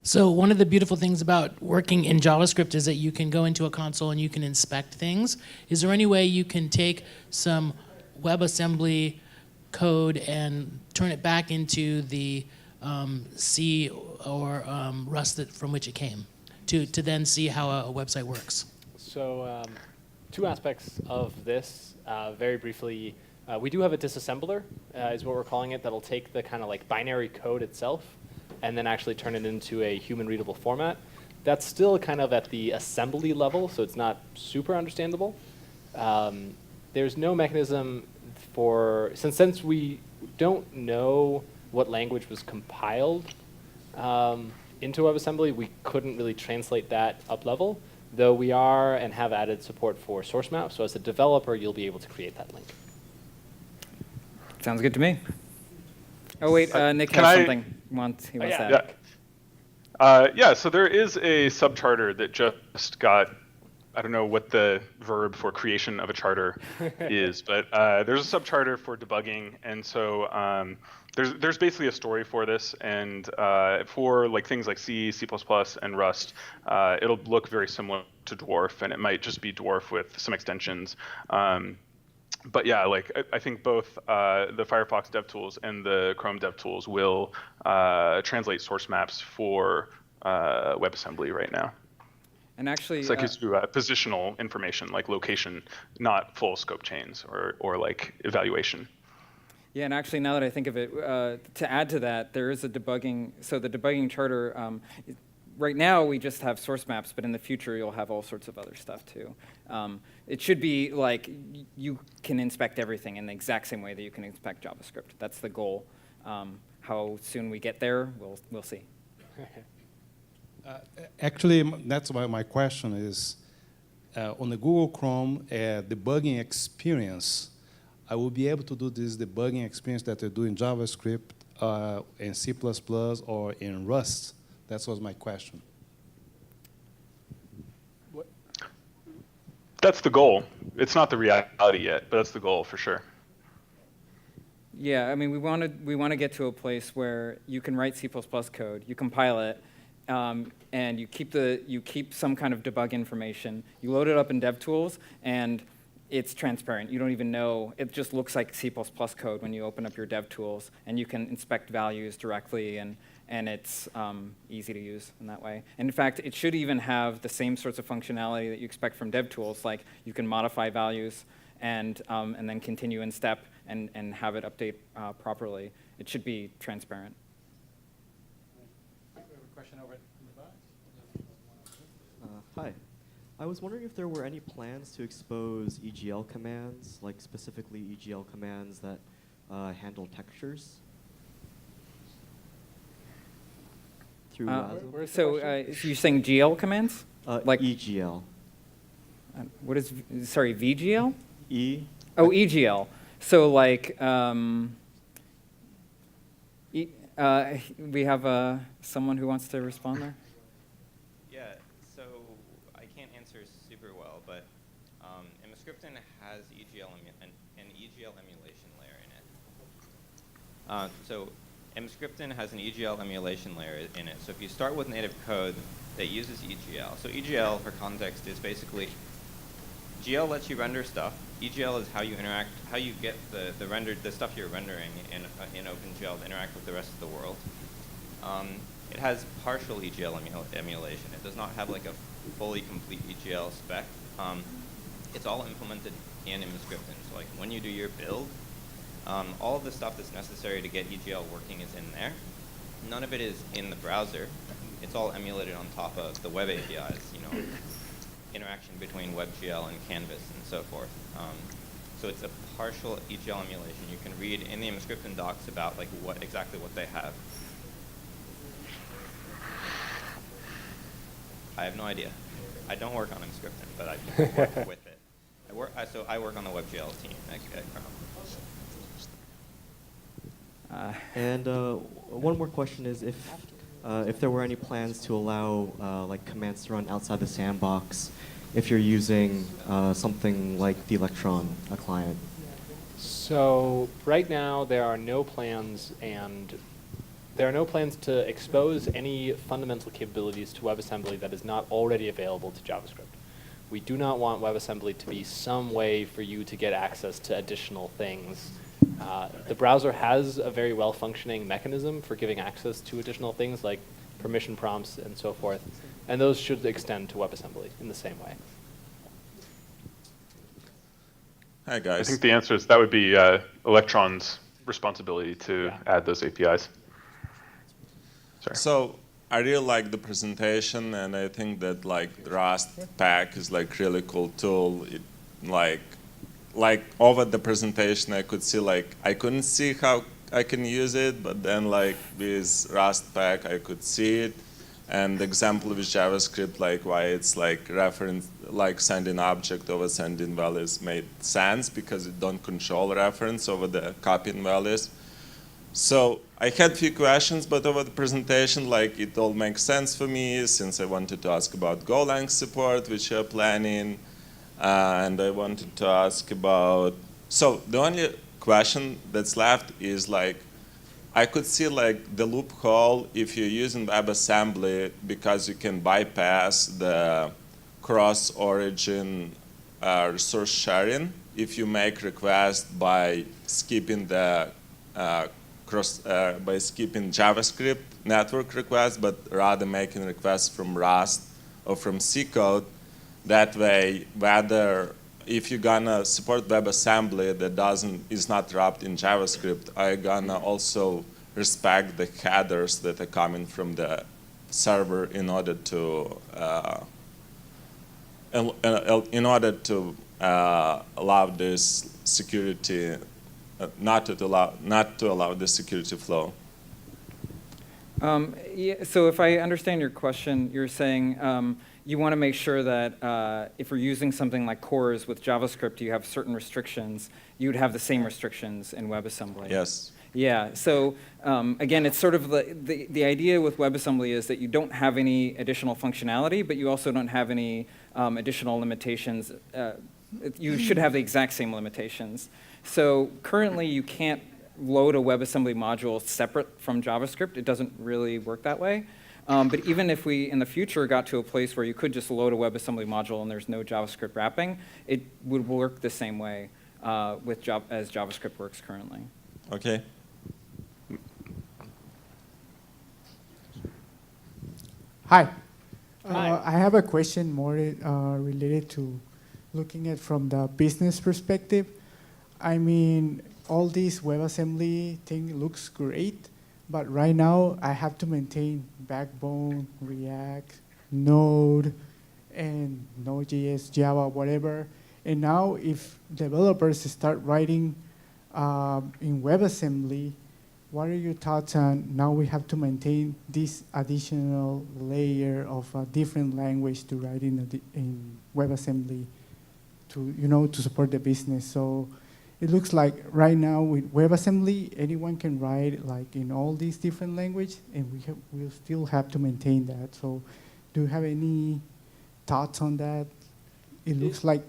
So one of the beautiful things about working in JavaScript is that you can go into a console and you can inspect things. Is there any way you can take some WebAssembly code and turn it back into the C or Rust from which it came to then see how a website works? So two aspects of this, very briefly. We do have a disassembler, is what we're calling it, that'll take the kind of like binary code itself and then actually turn it into a human-readable format. That's still kind of at the assembly level, so it's not super understandable. There's no mechanism for, since we don't know what language was compiled into WebAssembly, we couldn't really translate that up level, though we are and have added support for source maps. So as a developer, you'll be able to create that link. Sounds good to me. Oh wait, Nick has something. He wants to add. Yeah, so there is a subcharter that just got, I don't know what the verb for creation of a charter is, but there's a subcharter for debugging, and so there's basically a story for this, and for like things like C, C++, and Rust, it'll look very similar to Dwarf, and it might just be Dwarf with some extensions. But yeah, like I think both the Firefox DevTools and the Chrome DevTools will translate source maps for WebAssembly right now. And actually, it's like it's positional information, like location, not full scope chains or like evaluation. Yeah, and actually, now that I think of it, to add to that, there is a debugging. So the debugging charter. Right now, we just have source maps, but in the future, you'll have all sorts of other stuff, too. It should be like you can inspect everything in the exact same way that you can inspect JavaScript. That's the goal. How soon we get there, we'll see. Actually, that's why my question is, on the Google Chrome debugging experience, I will be able to do this debugging experience that I do in JavaScript, in C++, or in Rust. That was my question. That's the goal. It's not the reality yet, but that's the goal for sure. Yeah, I mean, we want to get to a place where you can write C++ code, you compile it, and you keep some kind of debug information. You load it up in DevTools, and it's transparent. You don't even know. It just looks like C++ code when you open up your DevTools, and you can inspect values directly, and it's easy to use in that way. And in fact, it should even have the same sorts of functionality that you expect from DevTools, like you can modify values and then continue in step and have it update properly. It should be transparent. We have a question over in the back. Hi. I was wondering if there were any plans to expose EGL commands, like specifically EGL commands that handle textures. So you're saying GL commands? Like EGL. What is, sorry, VGL? E. Oh, EGL. So like, we have someone who wants to respond there? Yeah, so I can't answer super well, but Emscripten has an EGL emulation layer in it. So Emscripten has an EGL emulation layer in it. So if you start with native code that uses EGL, so EGL, for context, is basically GL lets you render stuff. EGL is how you interact, how you get the stuff you're rendering in OpenGL to interact with the rest of the world. It has partial EGL emulation. It does not have like a fully complete EGL spec. It's all implemented in Emscripten. So like when you do your build, all of the stuff that's necessary to get EGL working is in there. None of it is in the browser. It's all emulated on top of the web APIs, interaction between WebGL and Canvas and so forth. So it's a partial EGL emulation. You can read in the Emscripten docs about like exactly what they have. I have no idea. I don't work on Emscripten, but I work with it. I work on the WebGL team at Chrome. And one more question is if there were any plans to allow like commands to run outside the sandbox if you're using something like the Electron, a client. So right now there are no plans, and there are no plans to expose any fundamental capabilities to WebAssembly that is not already available to JavaScript. We do not want WebAssembly to be some way for you to get access to additional things. The browser has a very well-functioning mechanism for giving access to additional things like permission prompts and so forth, and those should extend to WebAssembly in the same way. Hi, guys. I think the answer is that would be Electron's responsibility to add those APIs. Sorry. So I really like the presentation, and I think that like the Rust pack is like really cool tool. It, like over the presentation, I could see like I couldn't see how I can use it, but then like with Rust pack, I could see it. And the example with JavaScript, like why it's like reference, like sending object over sending values made sense because it don't control reference over the copying values. So I had a few questions, but over the presentation, like it all makes sense for me since I wanted to ask about Golang support, which you're planning, and I wanted to ask about. So the only question that's left is like, I could see like the loophole if you're using WebAssembly because you can bypass the cross-origin resource sharing if you make requests by skipping the by skipping JavaScript network requests, but rather making requests from Rust or from C code. That way, whether if you're gonna support WebAssembly that is not wrapped in JavaScript, are you gonna also respect the headers that are coming from the server in order to allow this security, not to allow the security flow? Yeah, so if I understand your question, you're saying you want to make sure that if you're using something like cores with JavaScript, you have certain restrictions. You would have the same restrictions in WebAssembly. Yes. Yeah, so again, it's sort of the idea with WebAssembly is that you don't have any additional functionality, but you also don't have any additional limitations. You should have the exact same limitations. So currently, you can't load a WebAssembly module separate from JavaScript. It doesn't really work that way. But even if we, in the future, got to a place where you could just load a WebAssembly module and there's no JavaScript wrapping, it would work the same way as JavaScript works currently. Okay. Hi. Hi. I have a question more related to looking at from the business perspective. I mean, all this WebAssembly thing looks great, but right now I have to maintain Backbone, React, Node, and Node.js, Java, whatever. And now if developers start writing in WebAssembly, what are your thoughts on now we have to maintain this additional layer of a different language to write in WebAssembly to support the business? So it looks like right now with WebAssembly, anyone can write like in all these different languages, and we'll still have to maintain that. So do you have any thoughts on that? It looks like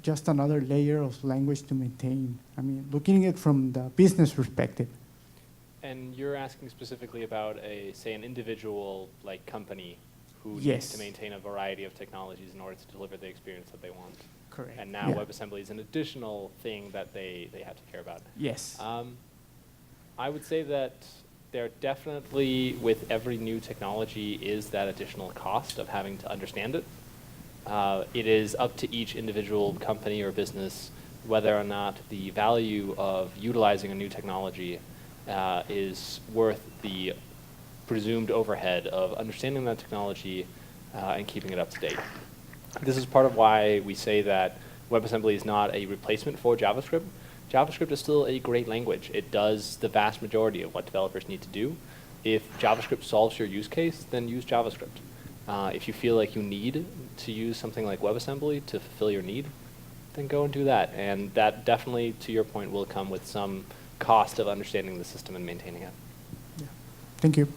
just another layer of language to maintain. I mean, looking at it from the business perspective. And you're asking specifically about say an individual like company who Yes. needs to maintain a variety of technologies in order to deliver the experience that they want. Correct. And now Yeah. WebAssembly is an additional thing that they have to care about. Yes. I would say that there definitely, with every new technology, is that additional cost of having to understand it. It is up to each individual company or business whether or not the value of utilizing a new technology is worth the presumed overhead of understanding that technology and keeping it up to date. This is part of why we say that WebAssembly is not a replacement for JavaScript. JavaScript is still a great language. It does the vast majority of what developers need to do. If JavaScript solves your use case, then use JavaScript. If you feel like you need to use something like WebAssembly to fulfill your need, then go and do that. And that definitely, to your point, will come with some cost of understanding the system and maintaining it. Yeah. Thank you.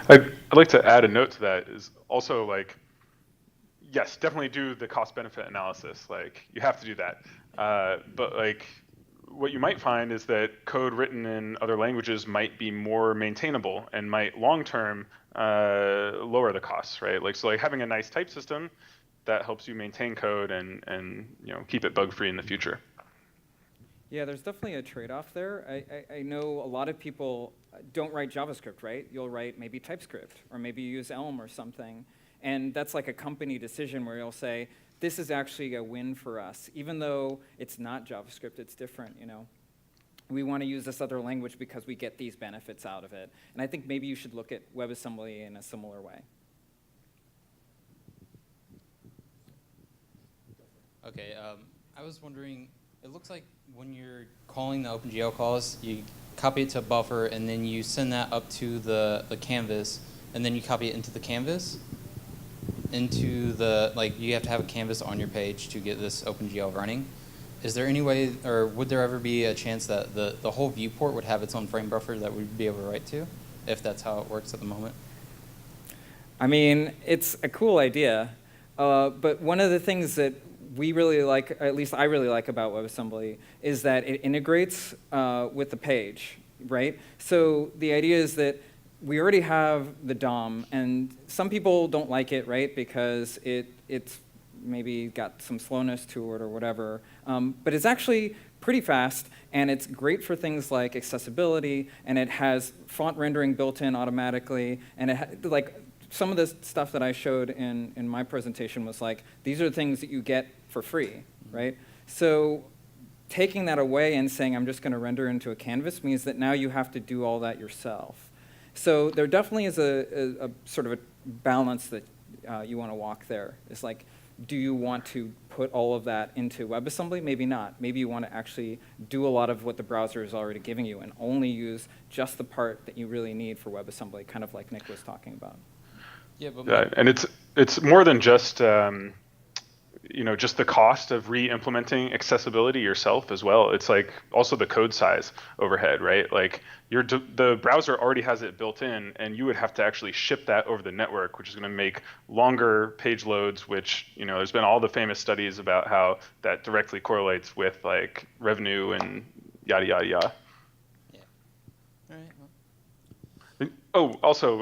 I'd like to add a note to that is also like, yes, definitely do the cost benefit analysis. Like you have to do that. But like what you might find is that code written in other languages might be more maintainable and might long-term lower the costs, right? Like, so like having a nice type system that helps you maintain code and keep it bug-free in the future. Yeah, there's definitely a trade-off there. I know a lot of people don't write JavaScript, right? You'll write maybe TypeScript, or maybe you use Elm or something. And that's like a company decision where you'll say, this is actually a win for us. Even though it's not JavaScript, it's different, We want to use this other language because we get these benefits out of it. And I think maybe you should look at WebAssembly in a similar way. Okay, I was wondering, it looks like when you're calling the OpenGL calls, you copy it to a buffer, and then you send that up to the canvas, and then you copy it into the canvas, into the, you have to have a canvas on your page to get this OpenGL running. Is there any way, or would there ever be a chance that the whole viewport would have its own frame buffer that we'd be able to write to, if that's how it works at the moment? I mean, it's a cool idea, but one of the things that we really like, at least I really like about WebAssembly, is that it integrates with the page, right? So the idea is that we already have the DOM, and some people don't like it, right? Because it's maybe got some slowness to it or whatever. But it's actually pretty fast, and it's great for things like accessibility, and it has font rendering built in automatically, and it some of the stuff that I showed in my presentation was like, these are things that you get for free, right? So taking that away and saying I'm just going to render into a canvas means that now you have to do all that yourself. So there definitely is a sort of a balance that you want to walk there. It's like, do you want to put all of that into WebAssembly? Maybe not. Maybe you want to actually do a lot of what the browser is already giving you and only use just the part that you really need for WebAssembly, kind of like Nick was talking about. Yeah, and it's more than just just the cost of re-implementing accessibility yourself as well. It's like also the code size overhead, right? Like the browser already has it built in, and you would have to actually ship that over the network, which is going to make longer page loads. Which there's been all the famous studies about how that directly correlates with like revenue and yada yada yada. Yeah. All right. Well. Oh, also,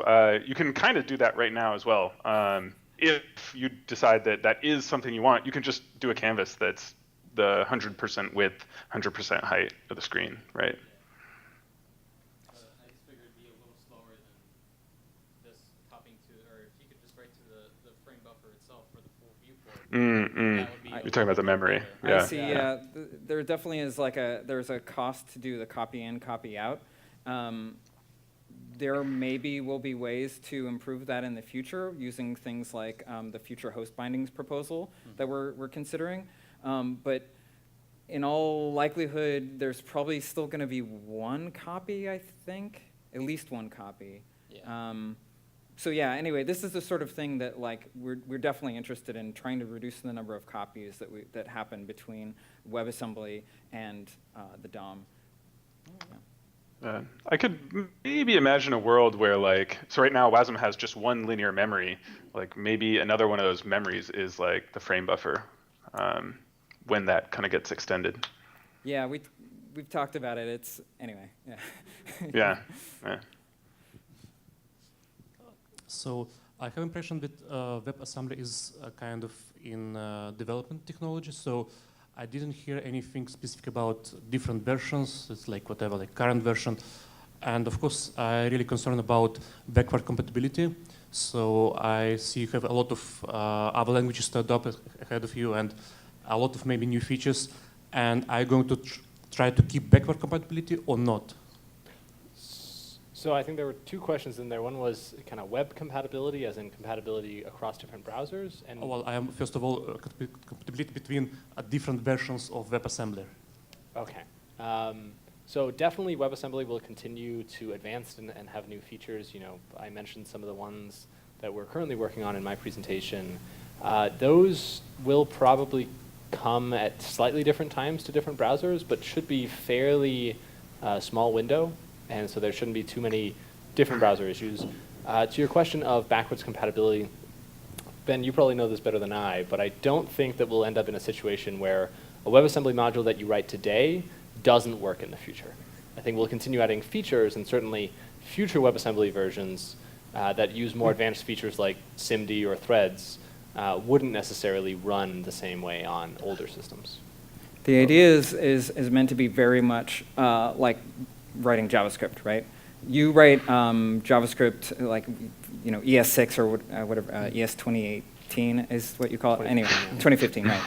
you can kind of do that right now as well. If you decide that that is something you want, you can just do a canvas that's the 100% width, 100% height of the screen, right? I just figured it'd be a little slower than this copying to, or if you could just write to the frame buffer itself for the full viewport. That would be You're talking about the memory. better. Yeah. I see, yeah. There definitely is there's a cost to do the copy in, copy out. There maybe will be ways to improve that in the future using things like the future host bindings proposal that we're considering. But in all likelihood, there's probably still going to be one copy, I think, at least one copy. Yeah. So yeah, anyway, this is the sort of thing that we're definitely interested in trying to reduce the number of copies that happen between WebAssembly and the DOM. Yeah. I could maybe imagine a world where so right now WASM has just one linear memory, maybe another one of those memories is the frame buffer when that kind of gets extended. Yeah, we've talked about it. It's, anyway, yeah. Yeah. So I have impression that WebAssembly is kind of in development technology. So I didn't hear anything specific about different versions. It's whatever, current version. And of course, I'm really concerned about backward compatibility. So I see you have a lot of other languages to adopt ahead of you and a lot of maybe new features. And are you going to try to keep backward compatibility or not? So I think there were two questions in there. One was kind of web compatibility, as in compatibility across different browsers. And well, I am first of all compatibility between different versions of WebAssembly. Okay. So definitely WebAssembly will continue to advance and have new features. I mentioned some of the ones that we're currently working on in my presentation. Those will probably come at slightly different times to different browsers, but should be fairly small window. And so there shouldn't be too many different browser issues. To your question of backwards compatibility, Ben, you probably know this better than I, but I don't think that we'll end up in a situation where a WebAssembly module that you write today doesn't work in the future. I think we'll continue adding features, and certainly future WebAssembly versions that use more advanced features like SIMD or threads wouldn't necessarily run the same way on older systems. The idea is meant to be very much like writing JavaScript, right? You write JavaScript like, you know, ES6 or whatever, ES 2018 is what you call it. Anyway, 2015, right?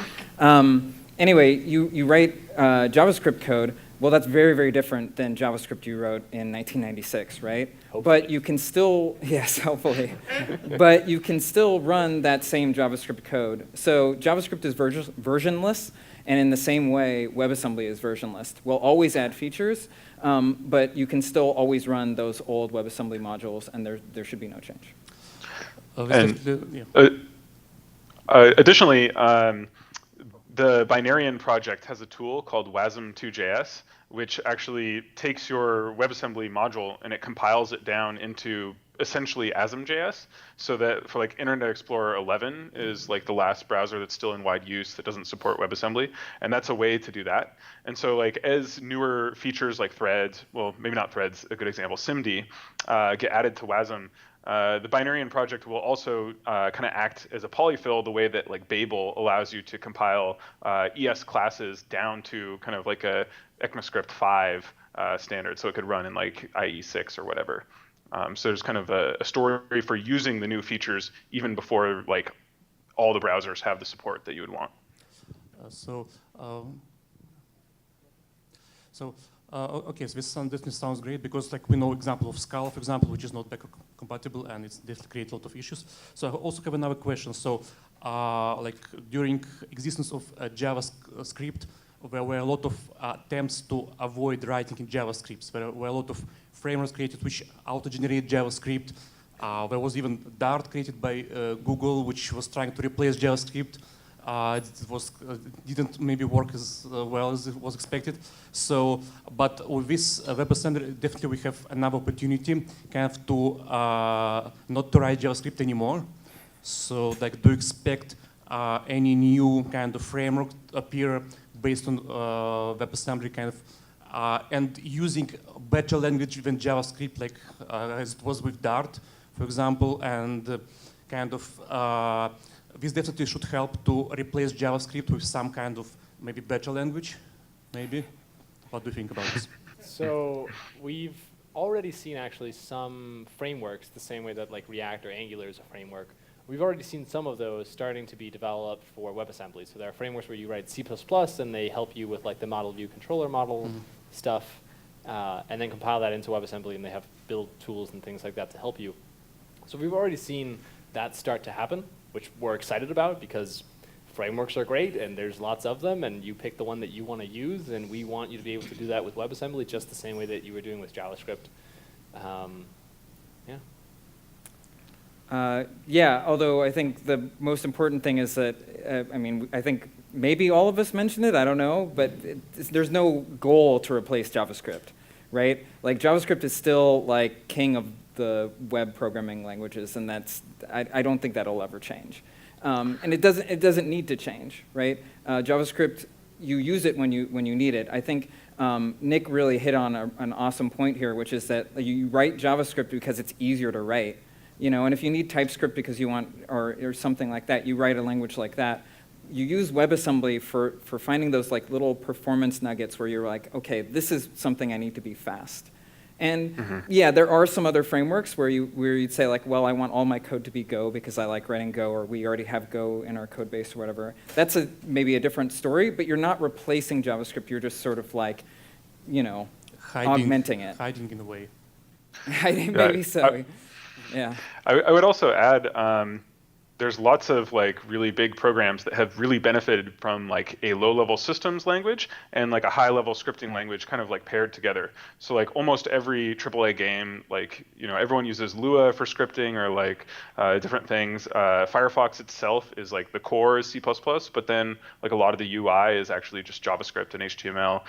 Anyway, you write JavaScript code. Well, that's very, very different than JavaScript you wrote in 1996, right? Hopefully. But you can still, yes, hopefully. But you can still run that same JavaScript code. So JavaScript is versionless, and in the same way, WebAssembly is versionless. We'll always add features, but you can still always run those old WebAssembly modules, and there should be no change. Additionally, the Binarian project has a tool called WASM2JS, which actually takes your WebAssembly module and it compiles it down into essentially ASM.js, so that for like Internet Explorer 11 is like the last browser that's still in wide use that doesn't support WebAssembly, and that's a way to do that. And so like as newer features like threads, well maybe not threads, a good example, SIMD, get added to WASM, the Binarian project will also kind of act as a polyfill the way that like Babel allows you to compile ES classes down to kind of like a ECMAScript 5 standard, so it could run in like IE6 or whatever. So there's kind of a story for using the new features even before like all the browsers have the support that you would want. Okay, so this definitely sounds great because like we know example of Scala, for example, which is not backward compatible and it's definitely creates a lot of issues. So I also have another question. So like during existence of JavaScript, there were a lot of attempts to avoid writing in JavaScript. There were a lot of frameworks created which auto-generate JavaScript. There was even Dart created by Google, which was trying to replace JavaScript. It didn't maybe work as well as it was expected. So, but with this WebAssembly, definitely we have another opportunity kind of to not to write JavaScript anymore. So, like, do you expect any new kind of framework to appear based on WebAssembly kind of, and using better language than JavaScript, like as it was with Dart, for example, and kind of this definitely should help to replace JavaScript with some kind of maybe better language, maybe? What do you think about this? So we've already seen actually some frameworks the same way that like React or Angular is a framework. We've already seen some of those starting to be developed for WebAssembly. So there are frameworks where you write C++ and they help you with like the model view controller model stuff, and then compile that into WebAssembly, and they have build tools and things like that to help you. So we've already seen that start to happen, which we're excited about because frameworks are great and there's lots of them, and you pick the one that you want to use, and we want you to be able to do that with WebAssembly just the same way that you were doing with JavaScript. Yeah, although I think the most important thing is that, I mean, I think maybe all of us mentioned it, I don't know, but there's no goal to replace JavaScript, right? Like JavaScript is still like king of the web programming languages, and that's, I don't think that'll ever change. And it doesn't need to change, right? JavaScript, you use it when you need it. I think Nick really hit on an awesome point here, which is that you write JavaScript because it's easier to write. You know, and if you need TypeScript because you want, or something like that, you write a language like that. You use WebAssembly for finding those like little performance nuggets where you're like, okay, this is something I need to be fast. And yeah, there are some other frameworks where you'd say like, well, I want all my code to be Go because I like writing Go, or we already have Go in our code base or whatever. That's maybe a different story, but you're not replacing JavaScript. You're just sort of like, you know, augmenting it. Hiding in a way. Hiding, maybe so. Yeah. I would also add, there's lots of like really big programs that have really benefited from like a low-level systems language and like a high-level scripting language kind of like paired together. So like almost every AAA game, like, you know, everyone uses Lua for scripting or like different things. Firefox itself is like the core is C++, but then like a lot of the UI is actually just JavaScript and HTML.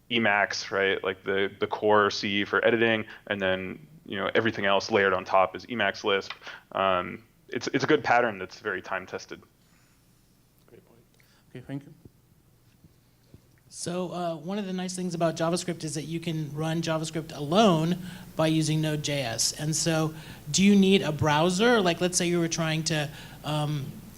Emacs, right? Like the core C for editing, and then, you know, everything else layered on top is Emacs Lisp. It's a good pattern that's very time tested. Great point. Okay, thank you. So one of the nice things about JavaScript is that you can run JavaScript alone by using Node.js. And so do you need a browser? Like let's say you were trying to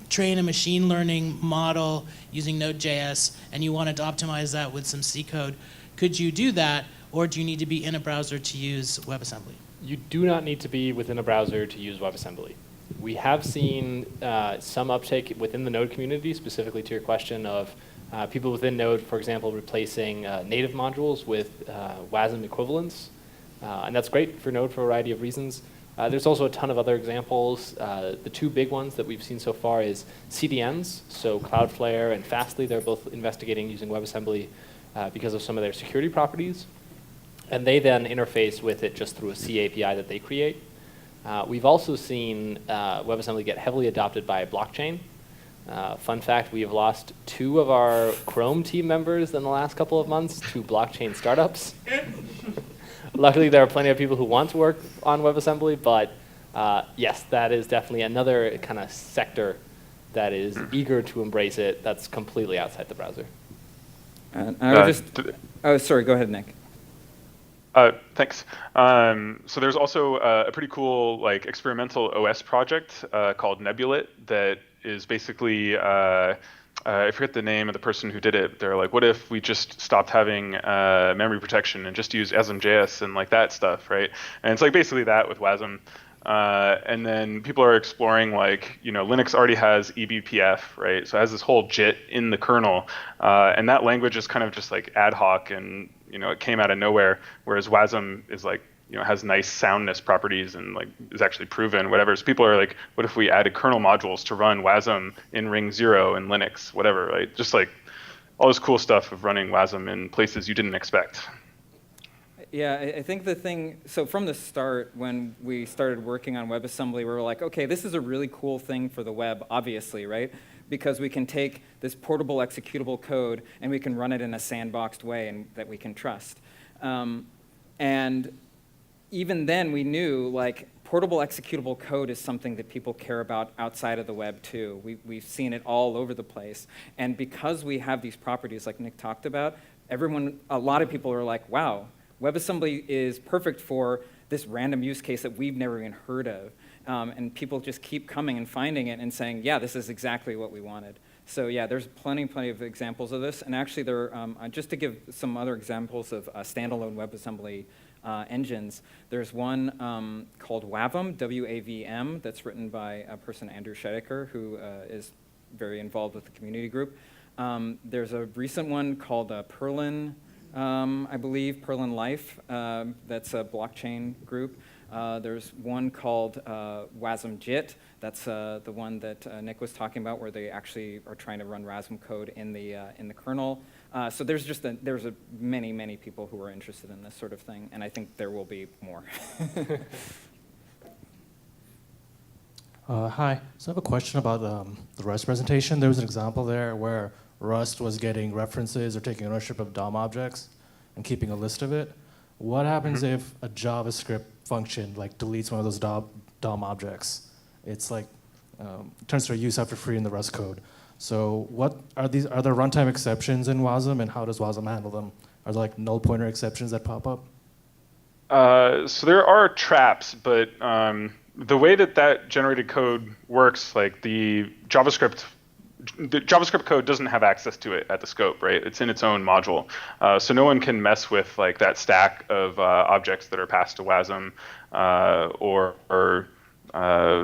train a machine learning model using Node.js and you wanted to optimize that with some C code. Could you do that, or do you need to be in a browser to use WebAssembly? You do not need to be within a browser to use WebAssembly. We have seen some uptake within the Node community, specifically to your question of people within Node, for example, replacing native modules with WASM equivalents. And that's great for Node for a variety of reasons. There's also a ton of other examples. The two big ones that we've seen so far is CDNs. So Cloudflare and Fastly, they're both investigating using WebAssembly because of some of their security properties. And they then interface with it just through a C API that they create. We've also seen WebAssembly get heavily adopted by blockchain. Fun fact, we have lost 2 of our Chrome team members in the last couple of months to blockchain startups. Luckily, there are plenty of people who want to work on WebAssembly, but yes, that is definitely another kind of sector that is eager to embrace it that's completely outside the browser. Oh, sorry, go ahead, Nick. Thanks. So there's also a pretty cool like experimental OS project called Nebulit that is basically, I forget the name of the person who did it. They're like, what if we just stopped having memory protection and just use WASM.js and like that stuff, right? And it's like basically that with WASM. And then people are exploring like, Linux already has eBPF, right? So it has this whole JIT in the kernel. And that language is kind of just like ad hoc and, it came out of nowhere. Whereas WASM is like, has nice soundness properties and like is actually proven, whatever. So people are like, what if we added kernel modules to run WASM in ring 0 in Linux, whatever, right? Just like all this cool stuff of running WASM in places you didn't expect. Yeah, I think the thing, so from the start, when we started working on WebAssembly, we were like, okay, this is a really cool thing for the web, obviously, right? Because we can take this portable executable code and we can run it in a sandboxed way and that we can trust. And even then, we knew like portable executable code is something that people care about outside of the web too. We've seen it all over the place. And because we have these properties like Nick talked about, a lot of people are like, wow, WebAssembly is perfect for this random use case that we've never even heard of. And people just keep coming and finding it and saying, yeah, this is exactly what we wanted. So yeah, there's plenty of examples of this. And actually, just to give some other examples of standalone WebAssembly engines, there's one called WAVM, W-A-V-M, that's written by a person, Andrew Schedeker, who is very involved with the community group. There's a recent one called Perlin, I believe, Perlin Life. That's a blockchain group. There's one called WASM JIT. That's the one that Nick was talking about, where they actually are trying to run WASM code in the kernel. So there's many people who are interested in this sort of thing, and I think there will be more. Hi. So I have a question about the Rust presentation. There was an example there where Rust was getting references or taking ownership of DOM objects and keeping a list of it. What happens if a JavaScript function like deletes one of those DOM objects? It's like turns to a use after free in the Rust code. So what are these? Are there runtime exceptions in WASM, and how does WASM handle them? Are there like null pointer exceptions that pop up? So there are traps, but the way that generated code works, like the JavaScript code doesn't have access to it at the scope, right? It's in its own module. So no one can mess with like that stack of objects that are passed to WASM, or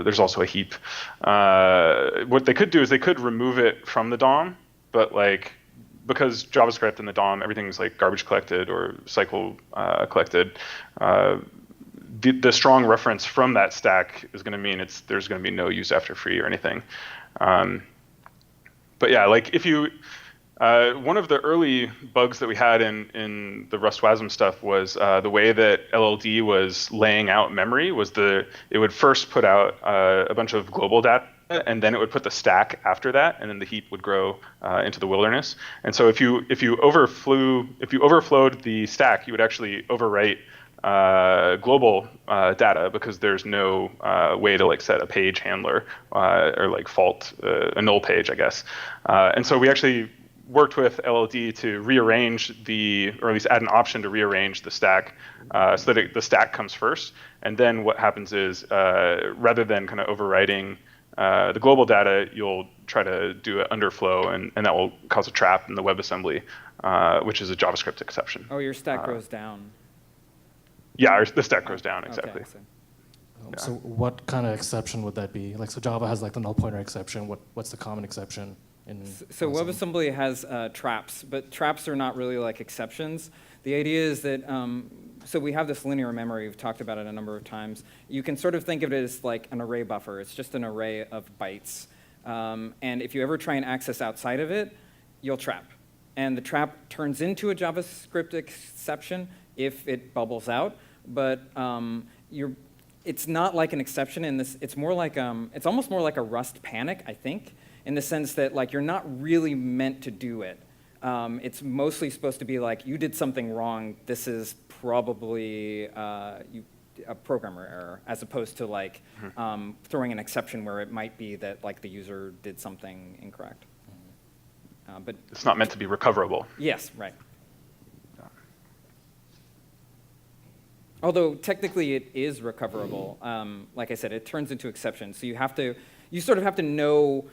there's also a heap. What they could do is they could remove it from the DOM, but like because JavaScript and the DOM, everything's like garbage collected or cycle collected, the strong reference from that stack is going to mean there's going to be no use after free or anything. But yeah, like if you, one of the early bugs that we had in the Rust WASM stuff was the way that LLD was laying out memory was it would first put out a bunch of global data, and then it would put the stack after that, and then the heap would grow into the wilderness. And so if you overflowed the stack, you would actually overwrite global data, because there's no way to like set a page handler or like fault a null page, I guess. And so we actually worked with LLD to rearrange or at least add an option to rearrange the stack so that the stack comes first. And then what happens is, rather than kind of overwriting the global data, you'll try to do an underflow, and that will cause a trap in the WebAssembly, which is a JavaScript exception. Oh, your stack goes down. Yeah, the stack goes down, exactly. Okay, So what kind of exception would that be? Like, so Java has like the null pointer exception. What's the common exception in? So WebAssembly has traps, but traps are not really like exceptions. The idea is that, so we have this linear memory, we've talked about it a number of times. You can sort of think of it as like an array buffer. It's just an array of bytes. And if you ever try and access outside of it, you'll trap. And the trap turns into a JavaScript exception if it bubbles out, but it's not like an exception in this. It's more like it's almost more like a Rust panic, I think, in the sense that like you're not really meant to do it. It's mostly supposed to be like you did something wrong. This is probably a programmer error, as opposed to like throwing an exception where it might be that like the user did something incorrect. But it's not meant to be recoverable. Yes, right. Although technically it is recoverable, like I said, it turns into exceptions. So you sort of have to know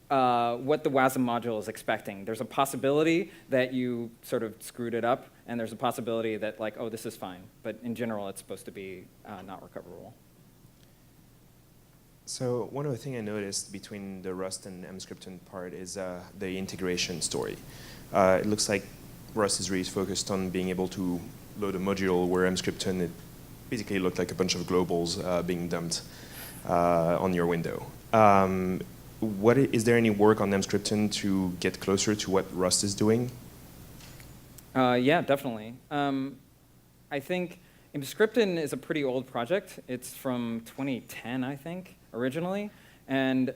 what the WASM module is expecting. There's a possibility that you sort of screwed it up, and there's a possibility that like, oh, this is fine. But in general, it's supposed to be not recoverable. So one of the things I noticed between the Rust and Emscripten part is the integration story. It looks like Rust is really focused on being able to load a module, where Emscripten, it basically looked like a bunch of globals being dumped on your window. Is there any work on Emscripten to get closer to what Rust is doing? Yeah, definitely. I think Emscripten is a pretty old project. It's from 2010, I think, originally. And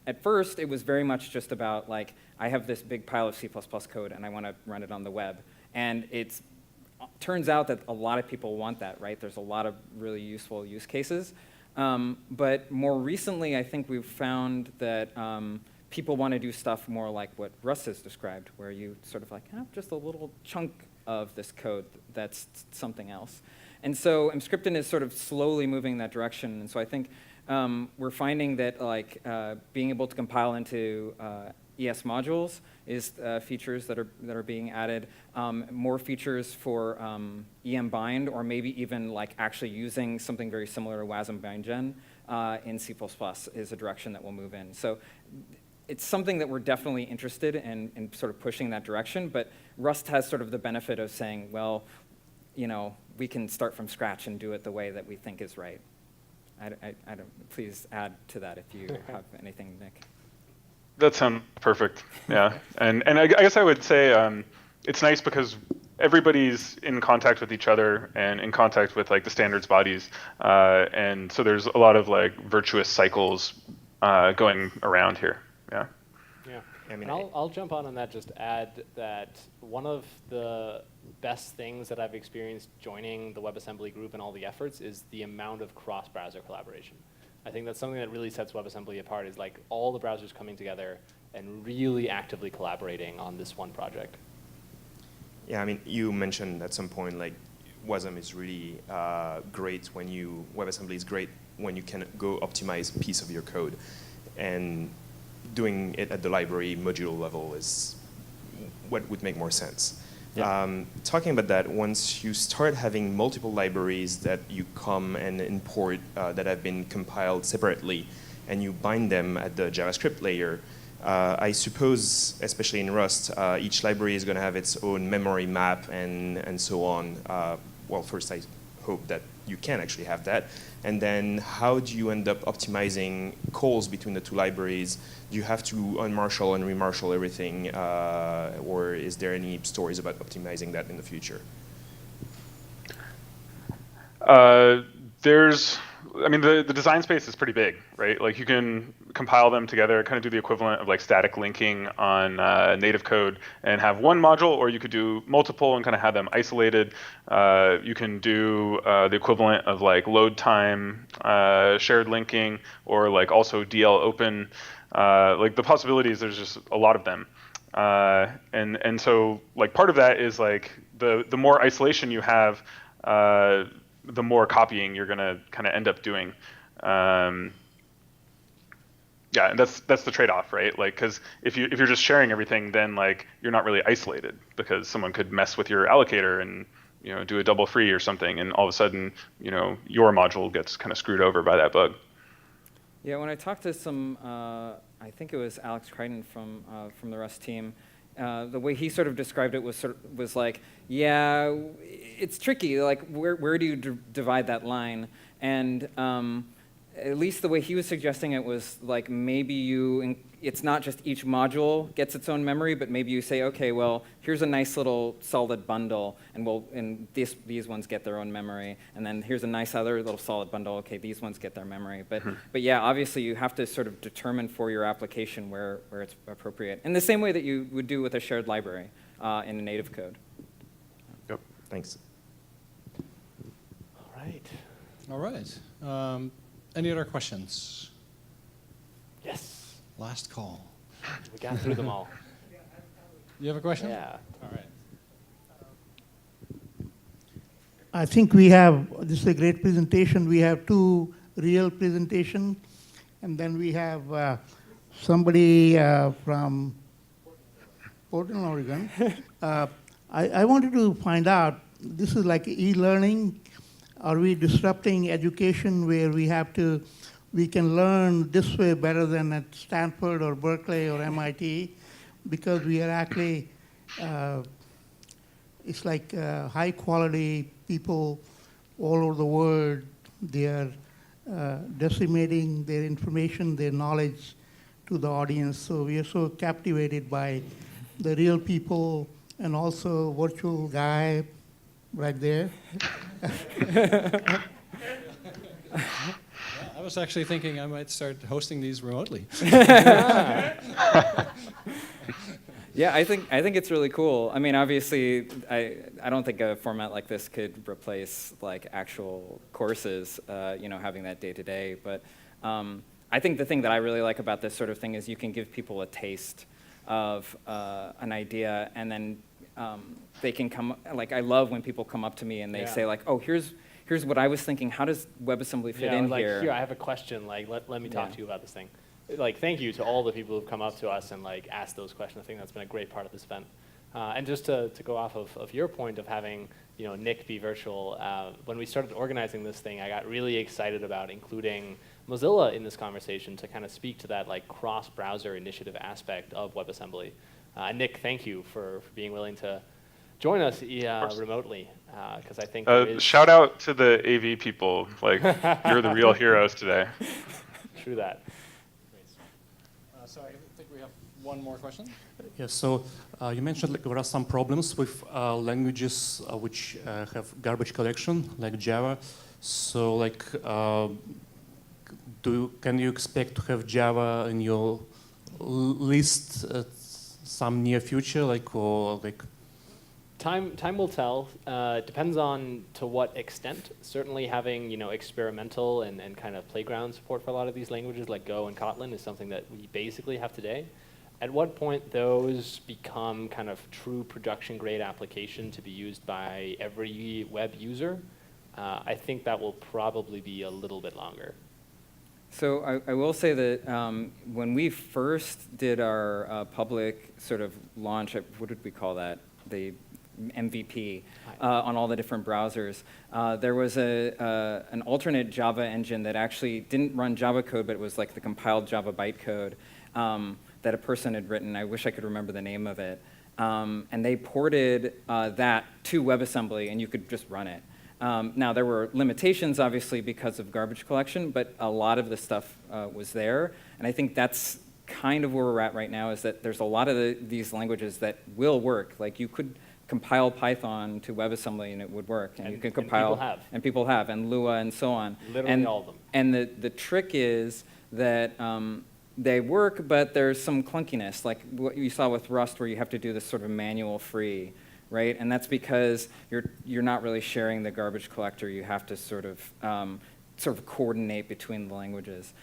at first, it was very much just about, like, I have this big pile of C++ code, and I want to run it on the web. And it turns out that a lot of people want that, right? There's a lot of really useful use cases. But more recently, I think we've found that people want to do stuff more like what Russ has described, where you sort of like have just a little chunk of this code that's something else. And so Emscripten is sort of slowly moving in that direction. And so I think we're finding that like being able to compile into ES modules is features that are being added. More features for EM bind, or maybe even like actually using something very similar to WASM bind gen in C++ is a direction that we'll move in. So it's something that we're definitely interested in sort of pushing that direction, but Rust has sort of the benefit of saying, well, you know, we can start from scratch and do it the way that we think is right. I don't, please add to that if you have anything, Nick. That sounds perfect, yeah. And I guess I would say it's nice because everybody's in contact with each other and in contact with like the standards bodies, and so there's a lot of like virtuous cycles going around here, yeah. Yeah, I mean, I'll jump on that, just add that one of the best things that I've experienced joining the WebAssembly group and all the efforts is the amount of cross-browser collaboration. I think that's something that really sets WebAssembly apart, is like all the browsers coming together and really actively collaborating on this one project. Yeah, I mean, you mentioned at some point like WASM is really great when WebAssembly is great when you can go optimize a piece of your code, and doing it at the library module level is what would make more sense. Yeah. Talking about that, once you start having multiple libraries that you come and import that have been compiled separately, and you bind them at the JavaScript layer, I suppose, especially in Rust, each library is going to have its own memory map and so on. Well, first I hope that you can actually have that. And then how do you end up optimizing calls between the two libraries? Do you have to unmarshal and remarshal everything? Or is there any stories about optimizing that in the future? I mean, the design space is pretty big, right? Like you can compile them together, kind of do the equivalent of like static linking on native code and have one module, or you could do multiple and kind of have them isolated. You can do the equivalent of like load time shared linking, or like also DL open. Like the possibilities, there's just a lot of them. And so like part of that is like the more isolation you have, the more copying you're gonna kind of end up doing. Yeah, and that's the trade-off, right? Like, because if you're just sharing everything, then like you're not really isolated because someone could mess with your allocator and do a double free or something, and all of a sudden your module gets kind of screwed over by that bug. Yeah, when I talked to some, I think it was Alex Crichton from the Rust team, the way he sort of described it was like, yeah, it's tricky. Like, where do you divide that line? And at least the way he was suggesting it was like maybe it's not just each module gets its own memory, but maybe you say, okay, well, here's a nice little solid bundle, and these ones get their own memory, and then here's a nice other little solid bundle. Okay, these ones get their memory, but yeah, obviously you have to sort of determine for your application where it's appropriate, in the same way that you would do with a shared library in a native code. Yep. Thanks. All right. All right. Any other questions? Yes. Last call. We got through them all. You have a question? Yeah. All right. I think this is a great presentation. We have two real presentations, and then we have somebody from Portland, Oregon. I wanted to find out, this is like e-learning. Are we disrupting education where we can learn this way better than at Stanford or Berkeley or MIT? Because we are actually, it's like high quality people all over the world. They are decimating their information, their knowledge to the audience. So we are so captivated by the real people and also virtual guy right there. I was actually thinking I might start hosting these remotely. Yeah, I think it's really cool. I mean, obviously, I don't think a format like this could replace like actual courses, having that day to day. But I think the thing that I really like about this sort of thing is you can give people a taste of an idea, and then they can come. Like, I love when people come up to me and they say like, "Oh, here's what I was thinking. How does WebAssembly fit in like, here?" Here, I have a question. Like, let me talk to you about this thing. Like, thank you to all the people who've come up to us and like asked those questions. I think that's been a great part of this event. And just to go off of your point of having Nick be virtual, when we started organizing this thing, I got really excited about including Mozilla in this conversation to kind of speak to that like cross-browser initiative aspect of WebAssembly. And Nick, thank you for being willing to join us remotely, because I think shout out to the AV people. Like, you're the real heroes today. True that. So I think we have one more question. Yes, so you mentioned like, there are some problems with languages which have garbage collection, like Java. So like, can you expect to have Java in your list at some near future, or like? Time will tell. Depends on to what extent. Certainly having experimental and kind of playground support for a lot of these languages like Go and Kotlin is something that we basically have today. At what point those become kind of true production grade application to be used by every web user, I think that will probably be a little bit longer. So I will say that when we first did our public sort of launch, what did we call that? The MVP on all the different browsers. There was an alternate Java engine that actually didn't run Java code, but it was like the compiled Java bytecode that a person had written. I wish I could remember the name of it. And they ported that to WebAssembly, and you could just run it. Now, there were limitations, obviously, because of garbage collection, but a lot of the stuff was there. And I think that's kind of where we're at right now, is that there's a lot of these languages that will work. Like, you could compile Python to WebAssembly and it would work. And you can compile, and people have, and Lua and so on. Literally all of them. And the trick is that they work, but there's some clunkiness, like what you saw with Rust, where you have to do this sort of manual free, right? And that's because you're not really sharing the garbage collector. You have to sort of coordinate between the languages.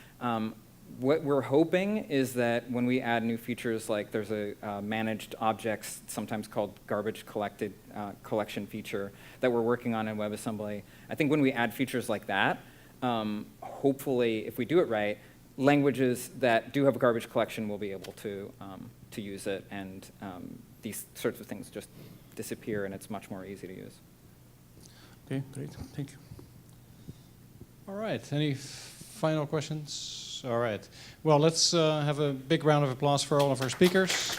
what we're hoping is that when we add new features, like there's a managed objects, sometimes called garbage collection feature that we're working on in WebAssembly. I think when we add features like that, hopefully, if we do it right, languages that do have a garbage collection will be able to use it, and these sorts of things just disappear, and it's much more easy to use. Okay, great. Thank you. All right. Any final questions? All right. Well, let's have a big round of applause for all of our speakers.